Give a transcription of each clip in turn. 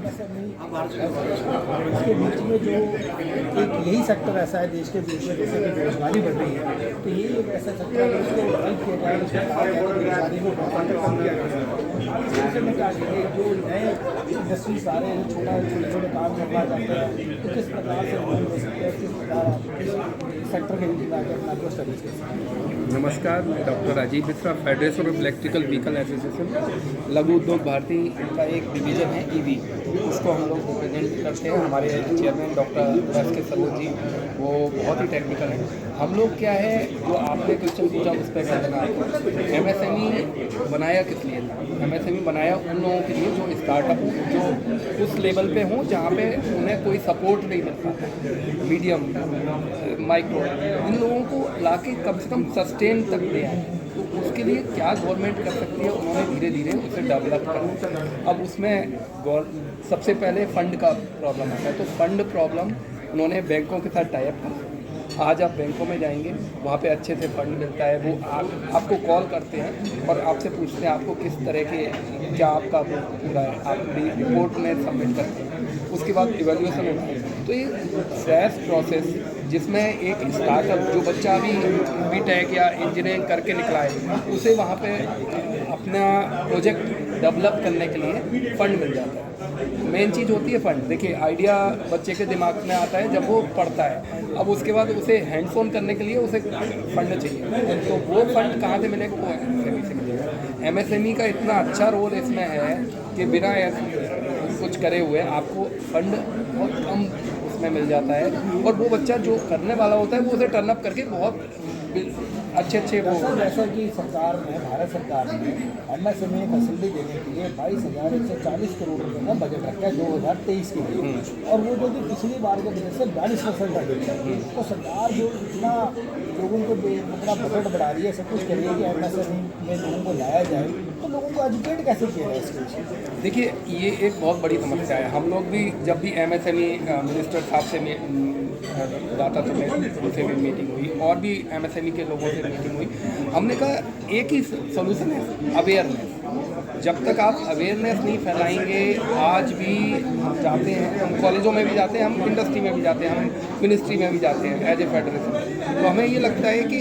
MSME इसके बीच में जो एक यही सेक्टर ऐसा है देश के बीच में जैसे कि बेरोजगारी बढ़ रही है, तो ये एक ऐसा सेक्टर है उसको हेल्प किया जाए, उसको बेरोजगारी को कम किया जाए। जो नए इंडस्ट्रीज आ रहे हैं, छोटे छोटे काम करना चाहते हैं, तो किस प्रकार से लोन ले सकते हैं, किस प्रकार सेक्टर के बीच में आकर अपना जो स्टडीज कर सकते हैं। नमस्कार, मैं doctor Rajeev Mishra, federation of electrical vehicle association Laghu Udyog Bharti का एक डिवीज़न है ईवी, उसको हम लोग रिप्रेजेंट करते हैं। हमारे चेयरमैन डॉक्टर एस के सरोज जी वो बहुत ही टेक्निकल है। हम लोग क्या है, जो आपने क्वेश्चन पूछा उस पर क्या देना आपको, एमएसएमई बनाया किस लिए था? एमएसएमई बनाया उन लोगों के लिए जो स्टार्टअप हो, जो उस लेवल पे हों जहाँ पे उन्हें कोई सपोर्ट नहीं मिल पाता, मीडियम माइक्रो, इन लोगों को लाके कम से कम सस्टेन तक ले आए। तो उसके लिए क्या गवर्नमेंट कर सकती है, उन्होंने धीरे धीरे उसे डेवलप करना। अब उसमें सबसे पहले फ़ंड का प्रॉब्लम आता है, तो फंड प्रॉब्लम उन्होंने बैंकों के साथ टाइप कर। आज आप बैंकों में जाएंगे, वहाँ पे अच्छे से फंड मिलता है। वो आपको कॉल करते हैं और आपसे पूछते हैं आपको किस तरह के, क्या आपका पूरा है, आप रिपोर्ट में सबमिट करते हैं, उसके बाद इवैल्यूएशन होता है। तो ये फ्रेश प्रोसेस जिसमें एक स्टार्टअप, जो बच्चा अभी बीटेक या इंजीनियरिंग करके निकला है, उसे वहाँ पे अपना प्रोजेक्ट डेवलप करने के लिए फ़ंड मिल जाता है। मेन चीज़ होती है फ़ंड। देखिए, आइडिया बच्चे के दिमाग में आता है जब वो पढ़ता है, अब उसके बाद उसे हैंड्स ऑन करने के लिए उसे फंड चाहिए। तो वो फंड कहाँ से मिलेगा? वो एमएसएमई से मिलेगा। एमएसएमई का इतना अच्छा रोल इसमें है कि बिना कुछ करे हुए आपको फंड बहुत कम उसमें मिल जाता है, और वो बच्चा जो करने वाला होता है वो उसे टर्न अप करके बहुत अच्छे वो। जैसा कि सरकार ने, भारत सरकार ने एमएसएमई फैसिलिटी देने के लिए 22,140 करोड़ रुपये का बजट रखा है 2023 के लिए, और वो जो कि पिछली बार के बजट से 42% है। तो सरकार जो इतना लोगों को अपना बजट बढ़ा रही है, सब कुछ कर रही है कि एमएसएमई में लोगों को लाया जाए, तो लोगों को एजुकेट कैसे किया जाए इसके विषय? देखिए, ये एक बहुत बड़ी समस्या है। हम लोग भी जब भी एमएसएमई मिनिस्टर साहब से दाता से उनसे भी मीटिंग हुई, और भी एमएसएमई के लोगों से मीटिंग हुई, हमने कहा एक ही सोल्यूशन है, अवेयरनेस। जब तक आप अवेयरनेस नहीं फैलाएंगे, आज भी हम जाते हैं, हम कॉलेजों में भी जाते हैं, हम इंडस्ट्री में भी जाते हैं, हम मिनिस्ट्री में भी जाते हैं एज ए फेडरेशन, तो हमें ये लगता है कि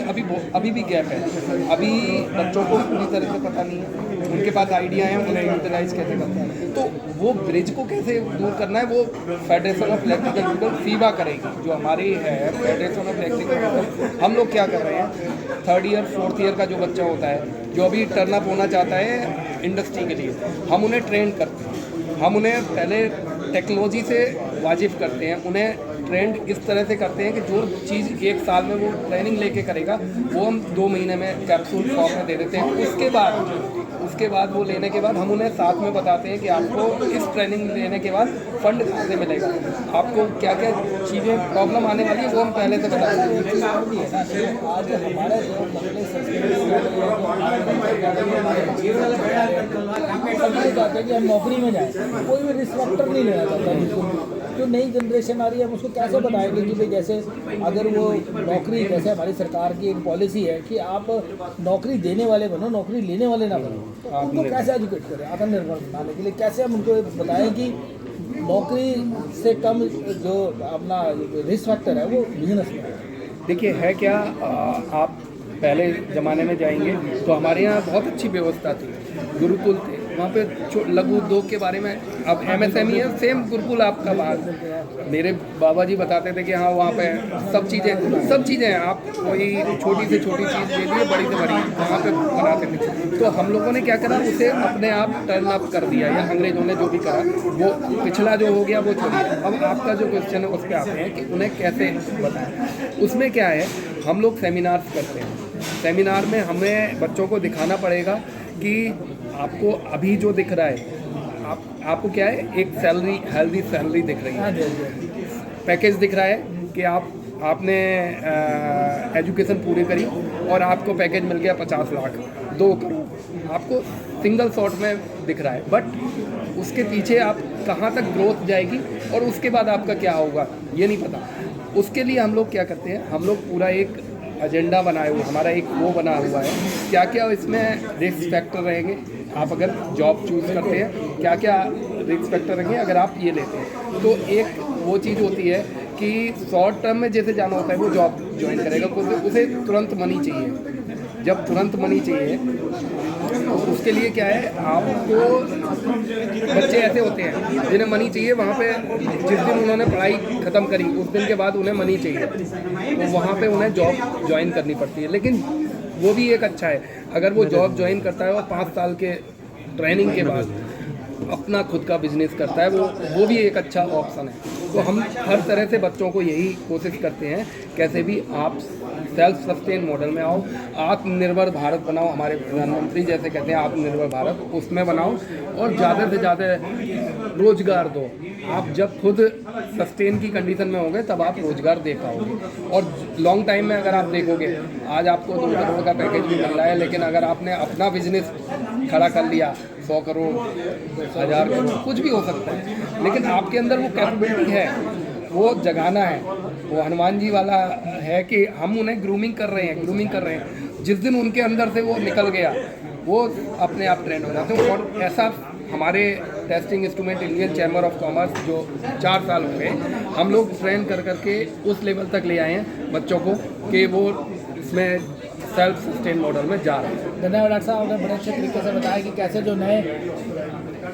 अभी भी गैप है। अभी बच्चों को पूरी तरह से पता नहीं है, उनके पास आइडिया है, उन्हें यूटिलाइज कैसे करना है। तो वो ब्रिज को कैसे दूर करना है, वो federation of electrical vehicle FIBA करेगी, जो हमारी है फेडरेशन ऑफ इलेक्ट्रिकल व्हीकल। हम लोग क्या कर रहे हैं, 3rd ईयर 4th ईयर का जो बच्चा होता है, जो अभी टर्नअप होना चाहता है इंडस्ट्री के लिए, हम उन्हें ट्रेन करते हैं। हम उन्हें पहले टेक्नोलॉजी से वाजिब करते हैं, उन्हें ट्रेंड इस तरह से करते हैं कि जो चीज़ 1 साल में वो ट्रेनिंग लेके करेगा, वो हम 2 महीने में कैप्सूल फॉर्म में दे देते हैं। उसके बाद वो लेने के बाद हम उन्हें साथ में बताते हैं कि आपको इस ट्रेनिंग लेने के बाद फंड कहाँ से मिलेगा, आपको क्या क्या चीज़ें प्रॉब्लम आने वाली है, वो हम पहले से बता देते हैं। आज हमारे चाहते हैं कि हम नौकरी में जाएं, कोई भी रिस्ट्रक्टर नहीं लेना चाहता। बिल्कुल जो नई जनरेशन आ रही है, हम उसको कैसे बताएंगे कि भाई जैसे अगर वो नौकरी, जैसे हमारी सरकार की एक पॉलिसी है कि आप नौकरी देने वाले बनो, नौकरी लेने वाले ना बनो, तो उनको कैसे एजुकेट करें आत्मनिर्भर बनाने के लिए? कैसे हम उनको बताएं कि नौकरी से कम जो अपना रिस्क फैक्टर है वो बिजनेस में है? देखिए, है क्या, आप पहले ज़माने में जाएंगे तो हमारे यहाँ बहुत अच्छी व्यवस्था थी, गुरुकुल थे, वहाँ पे लघु उद्योग के बारे में। अब एमएसएमई है, सेम गुरुकुल आपका बात। मेरे बाबा जी बताते थे कि हाँ, वहाँ पे सब चीज़ें हैं, आप कोई छोटी से छोटी चीज़ ले लिए, बड़ी से बड़ी वहाँ पे बनाते थे। तो हम लोगों ने क्या करा, उसे अपने आप टर्न अप कर दिया, या अंग्रेजों ने जो भी करा, वो पिछला जो हो गया वो छोड़िए। अब आपका जो क्वेश्चन है उस पर आते हैं कि उन्हें कैसे बताएं। उसमें क्या है, हम लोग सेमिनार्स करते हैं। सेमिनार में हमें बच्चों को दिखाना पड़ेगा कि आपको अभी जो दिख रहा है, आपको क्या है, एक सैलरी, हेल्दी सैलरी दिख रही है, पैकेज दिख रहा है कि आपने एजुकेशन पूरी करी और आपको पैकेज मिल गया 50 लाख, 2 करोड़, आपको सिंगल शॉट में दिख रहा है। बट उसके पीछे आप कहाँ तक ग्रोथ जाएगी और उसके बाद आपका क्या होगा, ये नहीं पता। उसके लिए हम लोग क्या करते हैं, हम लोग पूरा एक एजेंडा बनाए हुए, हमारा एक वो बना हुआ है, क्या क्या इसमें रिस्क फैक्टर रहेंगे, आप अगर जॉब चूज़ करते हैं क्या क्या रिस्क फैक्टर रखें अगर आप ये लेते हैं। तो एक वो चीज़ होती है कि शॉर्ट टर्म में जैसे जाना होता है वो जॉब ज्वाइन करेगा, उसे तुरंत मनी चाहिए। जब तुरंत मनी चाहिए तो उसके लिए क्या है, आपको बच्चे ऐसे होते हैं जिन्हें मनी चाहिए, वहाँ पे जिस दिन उन्होंने पढ़ाई ख़त्म करी उस दिन के बाद उन्हें मनी चाहिए, तो वहाँ पे उन्हें जॉब ज्वाइन करनी पड़ती है। लेकिन वो भी एक अच्छा है, अगर वो जॉब ज्वाइन करता है और 5 साल के ट्रेनिंग के बाद अपना खुद का बिजनेस करता है, वो भी एक अच्छा ऑप्शन है। तो हम हर तरह से बच्चों को यही कोशिश करते हैं, कैसे भी आप सेल्फ सस्टेन मॉडल में आओ, आत्मनिर्भर भारत बनाओ। हमारे प्रधानमंत्री जैसे कहते हैं आत्मनिर्भर भारत, उसमें बनाओ और ज़्यादा से ज़्यादा रोजगार दो। आप जब खुद सस्टेन की कंडीशन में होंगे तब आप रोजगार दे पाओगे। और लॉन्ग टाइम में अगर आप देखोगे, आज आपको 2 करोड़ का पैकेज भी मिल रहा है, लेकिन अगर आपने अपना बिजनेस खड़ा कर लिया, 100 करोड़ 1000 करोड़ कुछ भी हो सकता है, लेकिन आपके अंदर वो कैपेबिलिटी है, वो जगाना है। वो हनुमान जी वाला है कि हम उन्हें ग्रूमिंग कर रहे हैं। जिस दिन उनके अंदर से वो निकल गया, वो अपने आप ट्रेंड हो जाते हैं। और ऐसा हमारे testing instrument Indian chamber of commerce जो 4 साल हो गए, हम लोग ट्रेन कर करके उस लेवल तक ले आए हैं बच्चों को कि वो इसमें सेल्फ सस्टेन मॉडल में जा रहे हैं। धन्यवाद डॉक्टर साहब, आपने बड़े अच्छे तरीके से बताया कि कैसे जो नए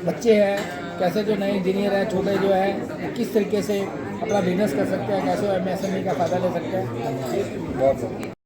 बच्चे हैं, कैसे जो नए इंजीनियर हैं, छोटे जो है, किस तरीके से अपना बिजनेस कर सकते हैं, कैसे वो MSME का फ़ायदा ले सकते हैं। बहुत